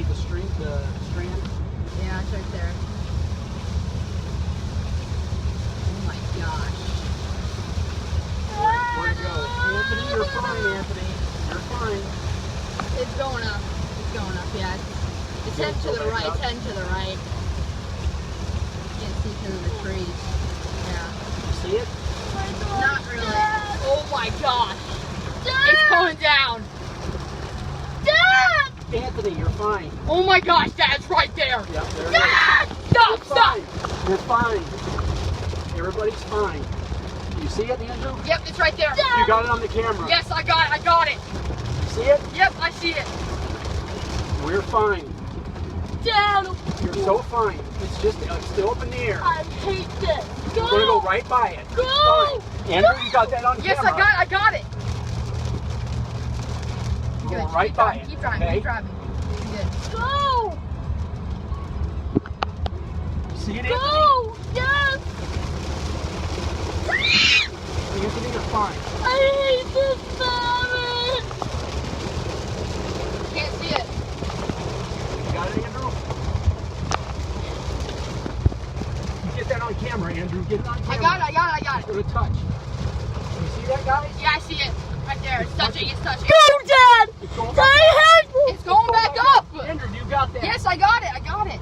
see the strand? Yeah, it's right there. Oh my gosh. Where'd it go? Anthony, you're fine, Anthony. You're fine. It's going up. It's going up, yeah. It's heading to the right. It's heading to the right. Can't see through the trees. Yeah. You see it? Not really. Oh my gosh. Dad! It's going down. Dad! Anthony, you're fine. Oh my gosh, Dad's right there. Yep, there it Dad! is. Stop, stop. You're fine. Everybody's fine. You see it, Andrew? Yep, it's right there. You got it on the camera. Yes, I got it. I got it. You see it? Yep, I see it. We're fine. Dad! You're so fine. It's just still up in the air. I hate this. Go! We're gonna go right by it. Go! Fine. Andrew, you got that on Yes, camera. I got it. Go Good. right Keep by driving, it. Keep driving, okay? keep driving. Good. Go! See it, Go! Anthony? Yes! Anthony, you're fine. I hate this salmon! Can't see it. You got it, Andrew? You get that on camera, Andrew. Get it on camera. I got it. It's gonna touch. You see that, guys? Yeah, I see it. Right there. It's touching. It's touching. Go, Dad! It's going back up. It's going back up. Andrew, you got that. Yes, I got it. I got it.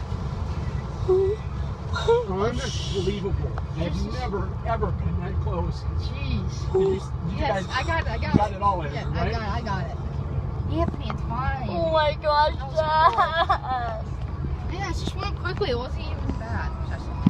Unbelievable. I've never, ever been that close. Jeez. You Yes, guys I got it. got it all in, Yes, right? I got it. Anthony, it's fine. Oh my gosh, Dad. Yeah, it just went quickly. It wasn't even bad.